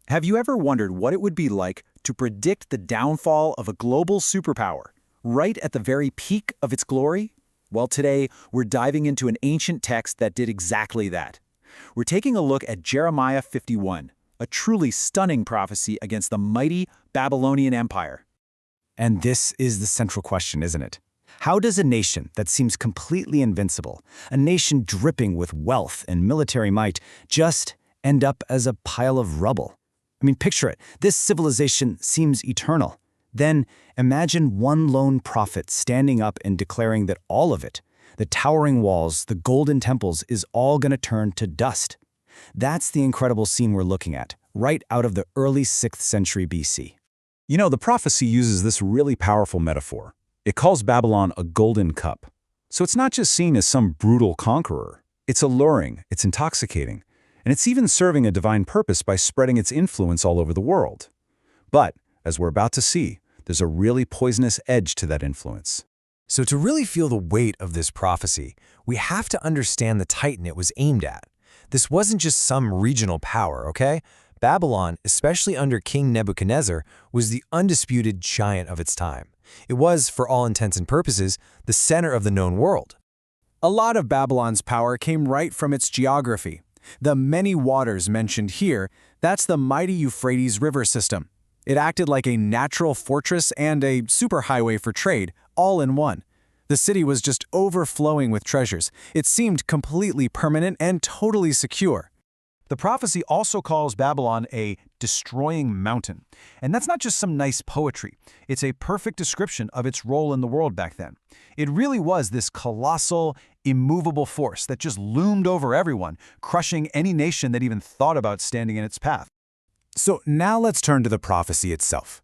Have you ever wondered what it would be like to predict the downfall of a global superpower, right at the very peak of its glory? Well, today, we're diving into an ancient text that did exactly that. We're taking a look at Jeremiah 51, a truly stunning prophecy against the mighty Babylonian Empire. And this is the central question, isn't it? How does a nation that seems completely invincible, a nation dripping with wealth and military might, just end up as a pile of rubble? I mean, picture it. This civilization seems eternal. Then imagine one lone prophet standing up and declaring that all of it, the towering walls, the golden temples, is all going to turn to dust. That's the incredible scene we're looking at, right out of the early 6th century BC. You know, the prophecy uses this really powerful metaphor. It calls Babylon a golden cup. So it's not just seen as some brutal conqueror. It's alluring, it's intoxicating, and it's even serving a divine purpose by spreading its influence all over the world. But, as we're about to see, there's a really poisonous edge to that influence. So to really feel the weight of this prophecy, we have to understand the titan it was aimed at. This wasn't just some regional power, okay? Babylon, especially under King Nebuchadnezzar, was the undisputed giant of its time. It was, for all intents and purposes, the center of the known world. A lot of Babylon's power came right from its geography. The many waters mentioned here, that's the mighty Euphrates River system. It acted like a natural fortress and a superhighway for trade, all in one. The city was just overflowing with treasures. It seemed completely permanent and totally secure. The prophecy also calls Babylon a destroying mountain. And that's not just some nice poetry. It's a perfect description of its role in the world back then. It really was this colossal, immovable force that just loomed over everyone, crushing any nation that even thought about standing in its path. So now let's turn to the prophecy itself.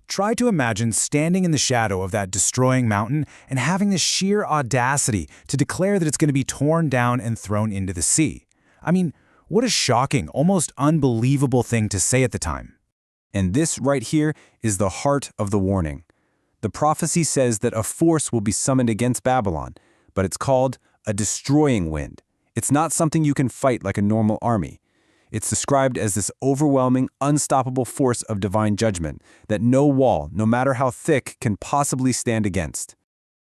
Try to imagine standing in the shadow of that destroying mountain and having the sheer audacity to declare that it's going to be torn down and thrown into the sea. I mean, what a shocking, almost unbelievable thing to say at the time. And this right here is the heart of the warning. The prophecy says that a force will be summoned against Babylon, but it's called a destroying wind. It's not something you can fight like a normal army. It's described as this overwhelming, unstoppable force of divine judgment that no wall, no matter how thick, can possibly stand against.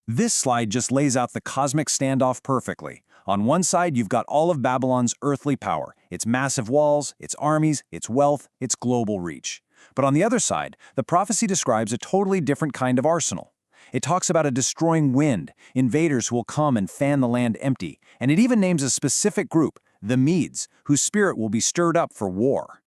This slide just lays out the cosmic standoff perfectly. On one side, you've got all of Babylon's earthly power, its massive walls, its armies, its wealth, its global reach. But on the other side, the prophecy describes a totally different kind of arsenal. It talks about a destroying wind, invaders who will come and fan the land empty, and it even names a specific group, the Medes, whose spirit will be stirred up for war.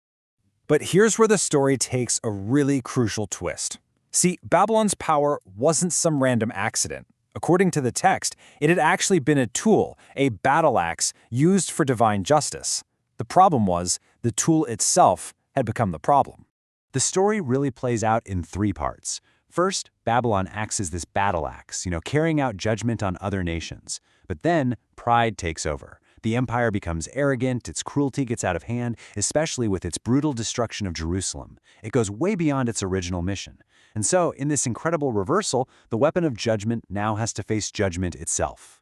But here's where the story takes a really crucial twist. See, Babylon's power wasn't some random accident. According to the text, it had actually been a tool, a battle axe, used for divine justice. The problem was, the tool itself had become the problem. The story really plays out in 3 parts. First, Babylon acts as this battle axe, carrying out judgment on other nations. But then, pride takes over. The empire becomes arrogant, its cruelty gets out of hand, especially with its brutal destruction of Jerusalem. It goes way beyond its original mission. And so, in this incredible reversal, the weapon of judgment now has to face judgment itself.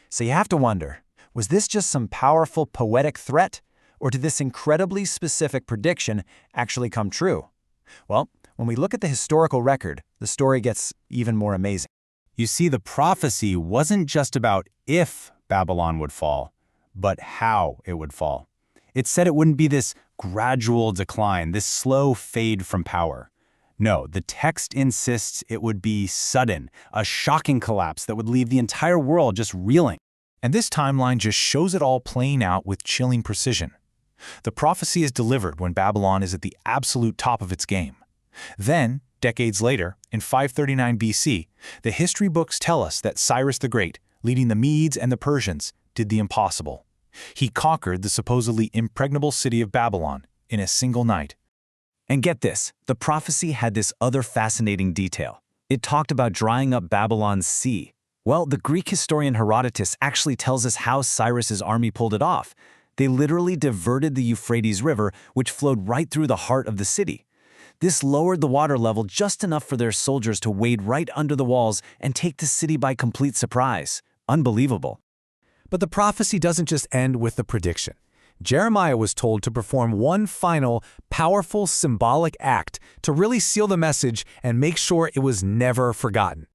So you have to wonder, was this just some powerful poetic threat? Or did this incredibly specific prediction actually come true? Well, when we look at the historical record, the story gets even more amazing. You see, the prophecy wasn't just about if Babylon would fall, but how it would fall. It said it wouldn't be this gradual decline, this slow fade from power. No, the text insists it would be sudden, a shocking collapse that would leave the entire world just reeling. And this timeline just shows it all playing out with chilling precision. The prophecy is delivered when Babylon is at the absolute top of its game. Then, decades later, in 539 BC, the history books tell us that Cyrus the Great, leading the Medes and the Persians, did the impossible. He conquered the supposedly impregnable city of Babylon in a single night. And get this, the prophecy had this other fascinating detail. It talked about drying up Babylon's sea. Well, the Greek historian Herodotus actually tells us how Cyrus's army pulled it off. They literally diverted the Euphrates River, which flowed right through the heart of the city. This lowered the water level just enough for their soldiers to wade right under the walls and take the city by complete surprise. Unbelievable. But the prophecy doesn't just end with the prediction. Jeremiah was told to perform one final, powerful symbolic act to really seal the message and make sure it was never forgotten.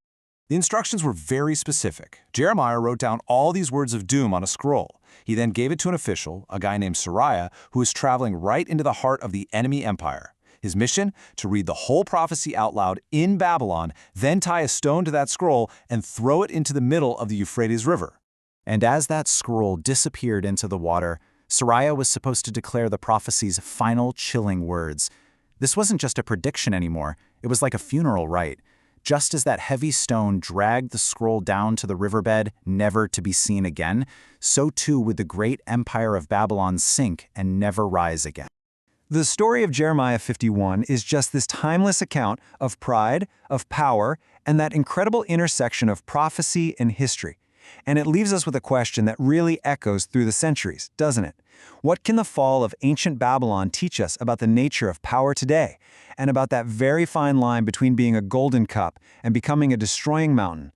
The instructions were very specific. Jeremiah wrote down all these words of doom on a scroll. He then gave it to an official, a guy named Seraiah, who was traveling right into the heart of the enemy empire. His mission? To read the whole prophecy out loud in Babylon, then tie a stone to that scroll and throw it into the middle of the Euphrates River. And as that scroll disappeared into the water, Seraiah was supposed to declare the prophecy's final chilling words. This wasn't just a prediction anymore, it was like a funeral rite. Just as that heavy stone dragged the scroll down to the riverbed, never to be seen again, so too would the great empire of Babylon sink and never rise again. The story of Jeremiah 51 is just this timeless account of pride, of power, and that incredible intersection of prophecy and history. And it leaves us with a question that really echoes through the centuries, doesn't it? What can the fall of ancient Babylon teach us about the nature of power today, and about that very fine line between being a golden cup and becoming a destroying mountain,